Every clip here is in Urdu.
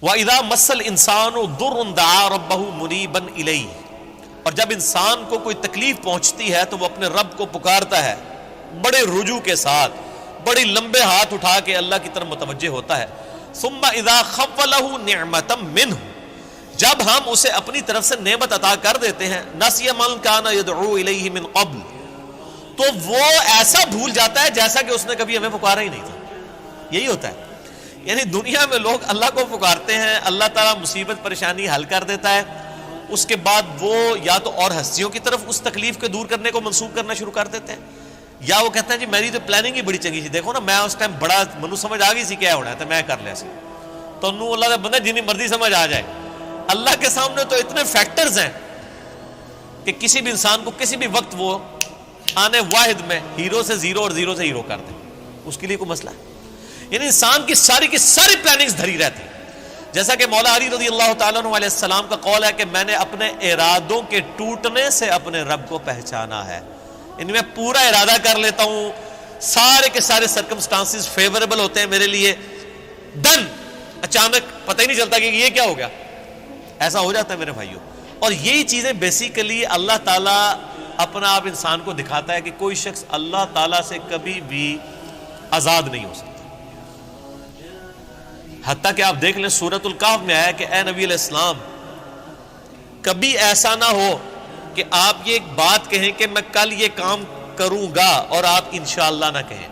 وَإِذَا مَسَّ الْإِنسَانُ ضُرٌّ دَعَا رَبَّهُ مُنِيبًا إِلَيْهِ، اور جب انسان کو کوئی تکلیف پہنچتی ہے تو وہ اپنے رب کو پکارتا ہے بڑے رجوع کے ساتھ، بڑی لمبے ہاتھ اٹھا کے اللہ کی طرف متوجہ ہوتا ہے۔ ثُمَّ إِذَا خَوَّلَهُ نِعْمَةً مِّنْهُ، جب ہم اسے اپنی طرف سے نعمت عطا کر دیتے ہیں، نَسِيَ مَن كَانَ يَدْعُو إِلَيْهِ مِن قَبْلُ، تو وہ ایسا بھول جاتا ہے جیسا کہ اس نے کبھی ہمیں پکارا ہی نہیں تھا۔ یہی ہوتا ہے، یعنی دنیا میں لوگ اللہ کو پکارتے ہیں، اللہ تعالیٰ مصیبت پریشانی حل کر دیتا ہے، اس کے بعد وہ یا تو اور ہستیوں کی طرف اس تکلیف کو دور کرنے کو منسوخ کرنا شروع کر دیتے ہیں، یا وہ کہتے ہیں جی میری تو پلاننگ ہی بڑی چنگی سی، دیکھو نا میں اس ٹائم بڑا منو سمجھ آ گئی سی کیا ہونا ہے تو میں کر لیا سی، تو انہوں اللہ کا بندہ جنی مرضی سمجھ آ جائے۔ اللہ کے سامنے تو اتنے فیکٹرز ہیں کہ کسی بھی انسان کو کسی بھی وقت وہ آنے واحد میں ہیرو سے زیرو اور زیرو سے ہیرو کر دے، اس کے لیے کوئی مسئلہ ہے؟ یعنی انسان کی ساری پلاننگز دھری رہتی ہیں، جیسا کہ مولا علی رضی اللہ تعالیٰ عنہ علیہ السلام کا قول ہے کہ میں نے اپنے ارادوں کے ٹوٹنے سے اپنے رب کو پہچانا ہے، ان میں پورا ارادہ کر لیتا ہوں، سارے کے سارے سرکمسٹانسز فیوریبل ہوتے ہیں میرے لیے، ڈن، اچانک پتہ ہی نہیں چلتا کہ یہ کیا ہو گیا، ایسا ہو جاتا ہے میرے بھائیوں۔ اور یہی چیزیں بیسیکلی اللہ تعالیٰ اپنا آپ انسان کو دکھاتا ہے کہ کوئی شخص اللہ تعالیٰ سے کبھی بھی آزاد نہیں ہو سکتا۔ حتیٰ کہ آپ دیکھ لیں سورۃ الکہف میں آیا کہ اے نبی علیہ السلام کبھی ایسا نہ ہو کہ آپ یہ ایک بات کہیں کہ میں کل یہ کام کروں گا اور آپ انشاءاللہ نہ کہیں،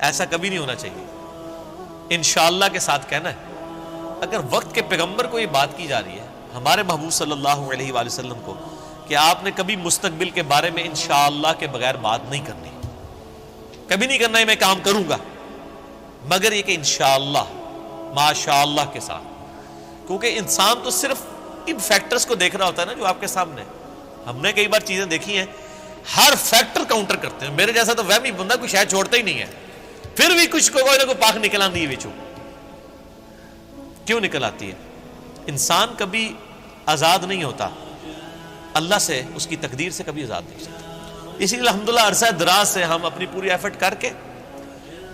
ایسا کبھی نہیں ہونا چاہیے، انشاءاللہ کے ساتھ کہنا ہے۔ اگر وقت کے پیغمبر کو یہ بات کی جا رہی ہے ہمارے محبوب صلی اللہ علیہ وآلہ وسلم کو کہ آپ نے کبھی مستقبل کے بارے میں انشاءاللہ کے بغیر بات نہیں کرنی، کبھی نہیں کرنا ہے میں کام کروں گا، مگر یہ کہ انشاءاللہ ماشاء اللہ کے ساتھ، کیونکہ انسان تو صرف ان فیکٹرز کو دیکھ رہا ہوتا ہے نا جو آپ کے سامنے۔ ہم نے کئی بار چیزیں دیکھی ہیں، ہر فیکٹر کاؤنٹر کرتے ہیں، میرے جیسا تو وہمی بندہ کوئی شاید چھوڑتا ہی نہیں ہے، پھر بھی کچھ کوئی نہ کوئی پاک نکل آتی ہے بچوں، کیوں نکل آتی ہے؟ انسان کبھی آزاد نہیں ہوتا اللہ سے، اس کی تقدیر سے کبھی آزاد نہیں ہوتا۔ اسی لیے الحمدللہ عرصہ دراز سے ہم اپنی پوری ایفرٹ کر کے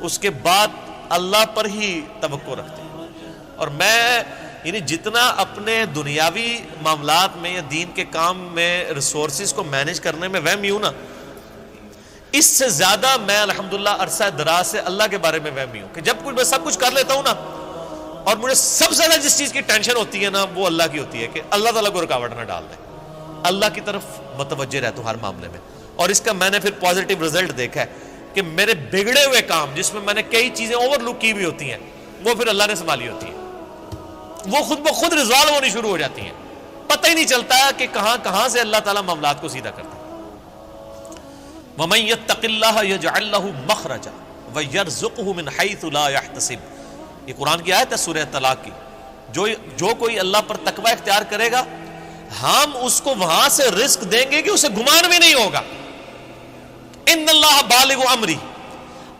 اس کے بعد اللہ پر ہی توقع رکھتے ہیں، اور میں یعنی جتنا اپنے دنیاوی معاملات میں یا دین کے کام میں ریسورسز کو مینیج کرنے میں وہمی ہوں نا، اس سے زیادہ میں الحمدللہ عرصہ دراز سے اللہ کے بارے میں وہمی ہوں کہ جب کچھ میں سب کچھ کر لیتا ہوں نا، اور مجھے سب سے زیادہ جس چیز کی ٹینشن ہوتی ہے نا وہ اللہ کی ہوتی ہے کہ اللہ تعالیٰ کو رکاوٹ نہ ڈال دے، اللہ کی طرف متوجہ رہتا ہوں ہر معاملے میں۔ اور اس کا میں نے پھر پازیٹیو رزلٹ دیکھا ہے کہ میرے بگڑے ہوئے کام جس میں میں نے کئی چیزیں اوور لک کی ہوئی ہوتی ہیں وہ پھر اللہ نے سنبھالی ہوتی ہیں، وہ خود بخود ریزالو ہونی شروع ہو جاتی ہیں، پتہ ہی نہیں چلتا کہ کہاں سے اللہ تعالیٰ معاملات کو سیدھا کرتا ہے۔ وَمَن يَتَّقِ اللَّهَ يَجْعَل لَّهُ مَخْرَجًا وَيَرْزُقْهُ مِنْ حَيْثُ لَا يَحْتَسِبُ، یہ قرآن کی آیت ہے سورہ طلاق کی، جو کوئی اللہ پر تقوی اختیار کرے گا ہم اس کو وہاں سے رزق دیں گے کہ اسے گمان بھی نہیں ہوگا۔ ان اللہ بالغ امری،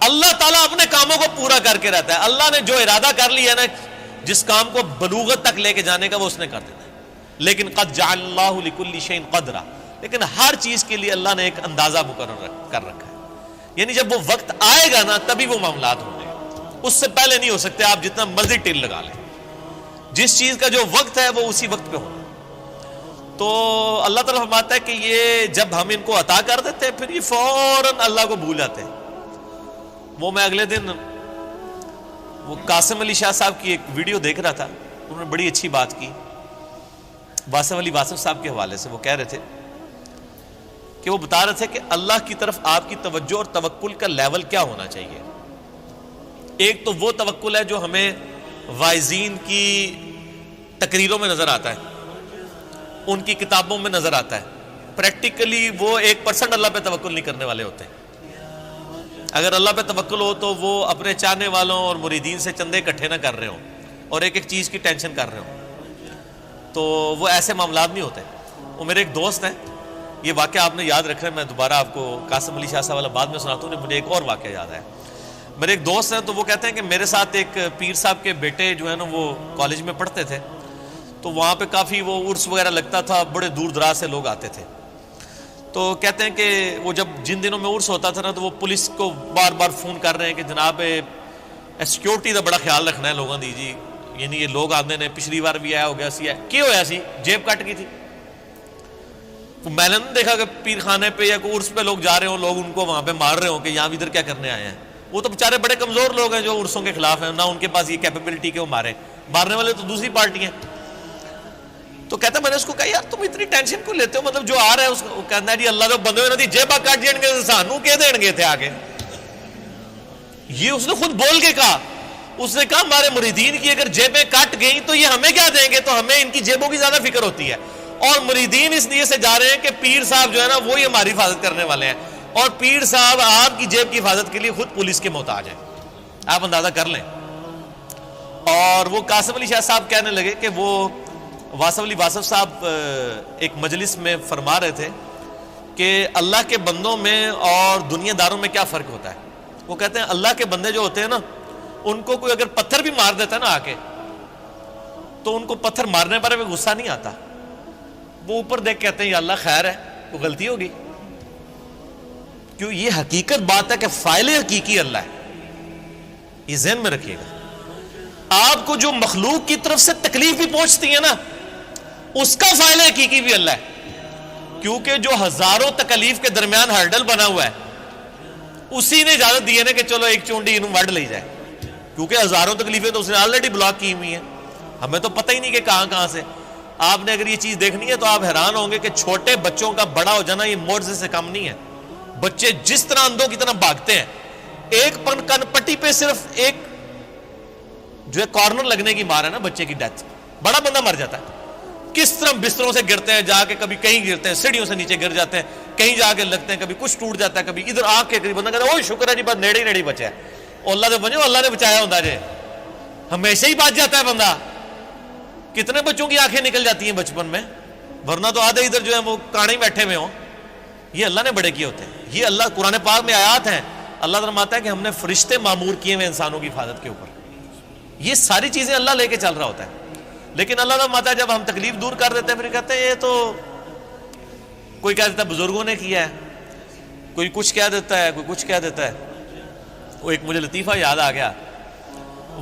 اللہ تعالیٰ اپنے کاموں کو پورا کر کے رہتا ہے، اللہ نے جو ارادہ کر لیا نا جس کام کو بلوغت تک لے کے جانے کا وہ اس نے کر دیتا ہے، لیکن قد جعل اللہ لکل شیء قدرا، لیکن ہر چیز کے لیے اللہ نے ایک اندازہ مقرر کر رکھا ہے، یعنی جب وہ وقت آئے گا نا تبھی وہ معاملات ہوں گے، اس سے پہلے نہیں ہو سکتے، آپ جتنا مرضی ٹل لگا لیں، جس چیز کا جو وقت ہے وہ اسی وقت پہ ہونا۔ تو اللہ تعالیٰ فرماتا ہے کہ یہ جب ہم ان کو عطا کر دیتے ہیں پھر یہ فوراً اللہ کو بھول جاتے ہیں۔ وہ میں اگلے دن وہ قاسم علی شاہ صاحب کی ایک ویڈیو دیکھ رہا تھا، انہوں نے بڑی اچھی بات کی واصف علی واصف صاحب کے حوالے سے، وہ کہہ رہے تھے کہ وہ بتا رہے تھے کہ اللہ کی طرف آپ کی توجہ اور توکل کا لیول کیا ہونا چاہیے۔ ایک تو وہ توکل ہے جو ہمیں واعظین کی تقریروں میں نظر آتا ہے، ان کی کتابوں میں نظر آتا ہے، پریکٹیکلی وہ 1% اللہ پہ توکل نہیں کرنے والے ہوتے ہیں۔ اگر اللہ پہ توکل ہو تو وہ اپنے چاہنے والوں اور مریدین سے چندے اکٹھے نہ کر رہے ہوں اور ایک ایک چیز کی ٹینشن کر رہے ہوں، تو وہ ایسے معاملات نہیں ہوتے۔ وہ میرے ایک دوست ہیں، یہ واقعہ آپ نے یاد رکھ رہے ہیں، میں دوبارہ آپ کو قاسم علی شاہ صاحب والا بعد میں سناتا ہوں، مجھے ایک اور واقعہ یاد ہے۔ میرے ایک دوست ہیں تو وہ کہتے ہیں کہ میرے ساتھ ایک پیر صاحب کے بیٹے جو ہے نا وہ کالج میں پڑھتے تھے، تو وہاں پہ کافی وہ عرس وغیرہ لگتا تھا، بڑے دور دراز سے لوگ آتے تھے، تو کہتے ہیں کہ وہ جب جن دنوں میں عرس ہوتا تھا نا تو وہ پولیس کو بار بار فون کر رہے ہیں کہ جناب سیکیورٹی کا بڑا خیال رکھنا ہے لوگوں دی جی، یعنی یہ لوگ آدھے نے پچھلی بار بھی آیا ہو گیا سی ہے کی ہوا سی جیب کٹ گئی تھی. میں نے دیکھا کہ پیر خانے پہ یا کوئی عرس پہ لوگ جا رہے ہوں, لوگ ان کو وہاں پہ مار رہے ہوں کہ یہاں ادھر کیا کرنے آئے ہیں. وہ تو بیچارے بڑے کمزور لوگ ہیں جو عرسوں کے خلاف ہیں, نہ ان کے پاس یہ کیپیبلٹی کہ وہ مارنے والے تو دوسری پارٹی ہیں. تو کہتا میں نے اس کو کہا یار تم اتنی ٹینشن کو لیتے ہو, مطلب جو آ رہا ہے اس کو کہنا ہے جی اللہ تو بندے ہوئے جیبا کٹ جائیں گے سانو کہ دیں گے تھے آگے. یہ اس نے خود بول کے کہا, اس نے کہا ہمارے مریدین کی اگر جیبیں کٹ گئیں تو یہ ہمیں کیا دیں گے, تو ہمیں ان کی جیبوں کی زیادہ فکر ہوتی ہے. اور مریدین اس لیے سے جا رہے ہیں کہ پیر صاحب جو ہے نا وہی ہماری حفاظت کرنے والے ہیں, اور پیر صاحب آپ کی جیب کی حفاظت کے لیے خود پولیس کے محتاج ہیں. آپ اندازہ کر لیں. اور وہ قاسم علی شاہ صاحب کہنے لگے کہ وہ واصف علی واصف صاحب ایک مجلس میں فرما رہے تھے کہ اللہ کے بندوں میں اور دنیا داروں میں کیا فرق ہوتا ہے. وہ کہتے ہیں اللہ کے بندے جو ہوتے ہیں نا ان کو کوئی اگر پتھر بھی مار دیتا ہے نا آ کے, تو ان کو پتھر مارنے پر بھی غصہ نہیں آتا, وہ اوپر دیکھ کہتے ہیں یا اللہ خیر ہے, وہ غلطی ہوگی. کیوں, یہ حقیقت بات ہے کہ فاعل حقیقی اللہ ہے, یہ ذہن میں رکھیے گا. آپ کو جو مخلوق کی طرف سے تکلیف بھی پہنچتی ہے نا اس کا فاعل حقیقی بھی اللہ ہے, کیونکہ جو ہزاروں تکلیف کے درمیان ہرڈل بنا ہوا ہے اسی نے اجازت دی ہے نا کہ چلو ایک چونڈی انہوں وڈ لے جائے, کیونکہ ہزاروں تکلیفیں تو اس نے آلریڈی بلاک کی ہوئی ہیں, ہمیں تو پتہ ہی نہیں کہ کہاں کہاں سے. آپ نے اگر یہ چیز دیکھنی ہے تو آپ حیران ہوں گے کہ چھوٹے بچوں کا بڑا ہو جانا یہ معجزے سے کم نہیں ہے. بچے جس طرح اندھوں کی طرح بھاگتے ہیں, ایک کن پٹی پہ صرف ایک جو ہے کارنر لگنے کی مار ہے نا بچے کی ڈیتھ, بڑا بندہ مر جاتا ہے. کس طرح بستروں سے گرتے ہیں, جا کے کبھی کہیں گرتے ہیں, سیڑھیوں سے نیچے گر جاتے ہیں, کہیں جا کے لگتے ہیں, کبھی کچھ ٹوٹ جاتا ہے, کبھی ادھر آ کے بندہ کہتا ہے اوہ شکر ہے جی بس نیڑے ہی نیڑے بچا ہے, اللہ نے بنو اللہ نے بچایا ہوتا ہے, ہمیشہ ہی بچ جاتا ہے بندہ. کتنے بچوں کی آنکھیں نکل جاتی ہیں بچپن میں, ورنہ تو آدھے ادھر جو ہے وہ کاڑے بیٹھے ہوئے ہوں. یہ اللہ نے بڑے کیے ہوتے ہیں. یہ اللہ قرآن پاک میں آیات ہیں, اللہ فرماتا ہے کہ ہم نے فرشتے معمور کیے ہوئے انسانوں کی حفاظت کے اوپر. یہ ساری چیزیں اللہ لے کے چل رہا ہوتا ہے. لیکن اللہ فرماتا ہے جب ہم تکلیف دور کر دیتے ہیں پھر کہتے ہیں یہ تو کوئی کہہ دیتا ہے بزرگوں نے کیا ہے, کوئی کچھ کہہ دیتا ہے, کوئی کچھ کہہ دیتا ہے. وہ ایک مجھے لطیفہ یاد آ گیا,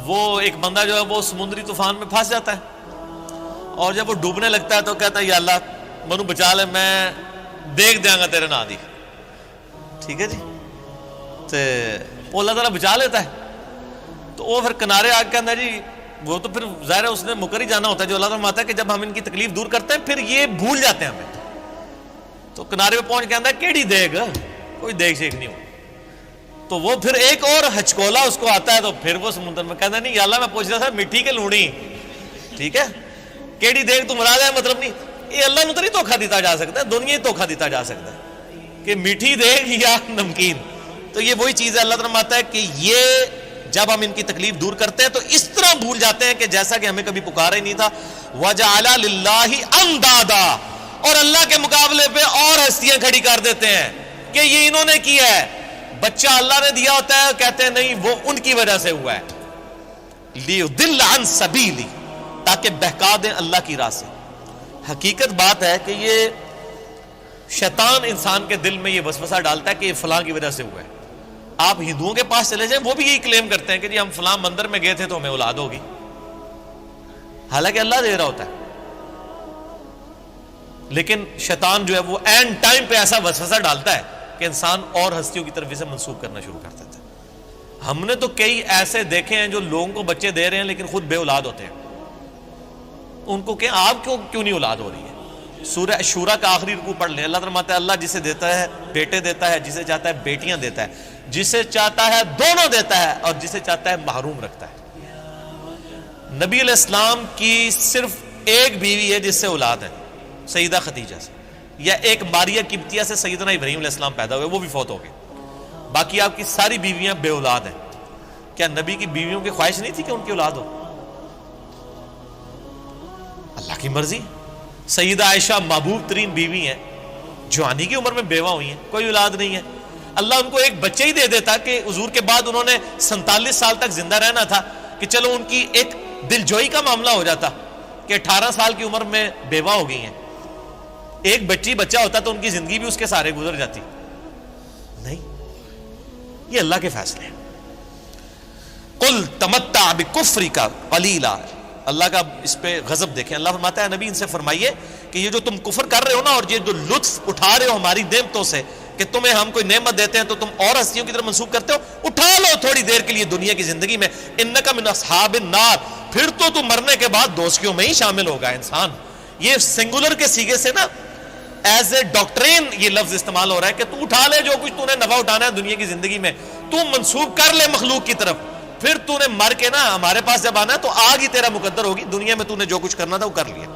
وہ ایک بندہ جو ہے وہ سمندری طوفان میں پھنس جاتا ہے, اور جب وہ ڈوبنے لگتا ہے تو کہتا ہے یا اللہ منو بچا لے, میں دیکھ دیا گا تیرے نا دی. ٹھیک ہے جی, تو وہ اللہ تعالیٰ بچا لیتا ہے. تو وہ پھر کنارے آ کے کہتا ہے جی وہ تو پھر ظاہر ہے اس نے مکر ہی جانا ہوتا ہے, جو اللہ تعالیٰ فرماتا ہے کہ جب ہم ان کی تکلیف دور کرتے ہیں پھر یہ بھول جاتے ہیں ہمیں. تو کنارے پہ پہنچ کے آتا ہے کیڑی دیکھ, کوئی دیکھ شیک نہیں ہو. تو وہ پھر ایک اور ہچکولا اس کو آتا ہے, تو پھر وہ سمندر میں کہتا ہے نہیں یا اللہ میں پوچھ رہا تھا مٹی کے لوڑی, ٹھیک ہے کیڑی دیکھ تم مراد ہے, مطلب نہیں یہ اللہ نے تو نہیں دھوکھا دیتا جا سکتا, دنیا ہی دھوکھا دیتا جا سکتا ہے کہ میٹھی دیکھ یا نمکین. تو یہ وہی چیز ہے, اللہ تعالیٰ فرماتا ہے کہ یہ جب ہم ان کی تکلیف دور کرتے ہیں تو اس طرح بھول جاتے ہیں کہ جیسا کہ ہمیں کبھی پکارا ہی نہیں تھا. وَجَعَلَ لِلَّهِ أَنْدَادًا, اور اللہ کے مقابلے پہ اور ہستیاں کھڑی کر دیتے ہیں کہ یہ انہوں نے کیا ہے. بچہ اللہ نے دیا ہوتا ہے, کہتے ہیں نہیں وہ ان کی وجہ سے ہوا ہے. لِيُضِلَّ عَنْ سَبِيلِهِ, تاکہ بہکا دیں اللہ کی راہ سے. حقیقت بات ہے کہ یہ شیطان انسان کے دل میں یہ وسوسہ ڈالتا ہے کہ یہ فلاں کی وجہ سے ہوا ہے. آپ ہندوؤں کے پاس چلے جائیں, وہ بھی یہی کلیم کرتے ہیں کہ جی ہم فلاں مندر میں گئے تھے تو ہمیں اولاد ہوگی, حالانکہ اللہ دے رہا ہوتا ہے. لیکن شیطان جو ہے وہ اینڈ ٹائم پہ ایسا وسوسہ ڈالتا ہے کہ انسان اور ہستیوں کی طرف اسے منسوخ کرنا شروع کر دیتا ہے. ہم نے تو کئی ایسے دیکھے ہیں جو لوگوں کو بچے دے رہے ہیں لیکن خود بے اولاد ہوتے ہیں. ان کو کہ آپ کیوں نہیں اولاد ہو رہی ہے. سورہ شورا کا آخری رکوع پڑھ لیں, اللہ فرماتا ہے اللہ جسے دیتا ہے بیٹے دیتا ہے, جسے چاہتا ہے بیٹیاں دیتا ہے, جسے چاہتا ہے دونوں دیتا ہے, اور جسے چاہتا ہے محروم رکھتا ہے. نبی علیہ السلام کی صرف ایک بیوی ہے جس سے اولاد ہے, سیدہ خدیجہ سے, یا ایک ماریہ قبطیہ سے سیدنا ابراہیم علیہ السلام پیدا ہوئے, وہ بھی فوت ہو گئے. باقی آپ کی ساری بیویاں بے اولاد ہیں. کیا نبی کی بیویوں کی خواہش نہیں تھی کہ ان کی اولاد ہو؟ اللہ کی مرضی. سیدہ عائشہ محبوب ترین بیوی ہیں, جوانی کی عمر میں بیوہ ہوئی ہیں, کوئی اولاد نہیں ہے. اللہ ان کو ایک بچے ہی دے دیتا کہ حضور کے بعد انہوں نے 47 سال تک زندہ رہنا تھا, کہ چلو ان کی ایک دل جوئی کا معاملہ ہو جاتا کہ 18 سال کی عمر میں بیوہ ہو گئی ہیں. ایک بچہ ہوتا تو ان کی زندگی بھی اس کے سارے گزر جاتی. نہیں, یہ اللہ کے فیصلے ہیں. قل تمتع بکفرک قلیلا, اللہ کا اس پہ غضب دیکھیں. اللہ فرماتا ہے نبی ان سے فرمائیے کہ یہ جو تم کفر کر رہے ہو نا اور یہ جو لطف اٹھا رہے ہو ہماری نعمتوں سے کہ تمہیں ہم کوئی نعمت دیتے ہیں تو تم اور ہستیوں کی طرف منسوب کرتے ہو, اٹھا لو تھوڑی دیر کے لیے دنیا کی زندگی میں, انک من اصحاب النار, پھر تو تم مرنے کے بعد دوزخیوں میں ہی شامل ہوگا انسان. یہ سنگولر کے سیغے سے نا ایز اے ڈاکٹرین یہ لفظ استعمال ہو رہا ہے کہ تو اٹھا لے جو کچھ تو نے نفع اٹھانا ہے دنیا کی زندگی میں, تو منسوب کر لے مخلوق کی طرف, پھر تو نے مر کے نا ہمارے پاس جب آنا ہے تو آگ ہی تیرا مقدر ہوگی, دنیا میں تو نے جو کچھ کرنا تھا وہ کر لیا.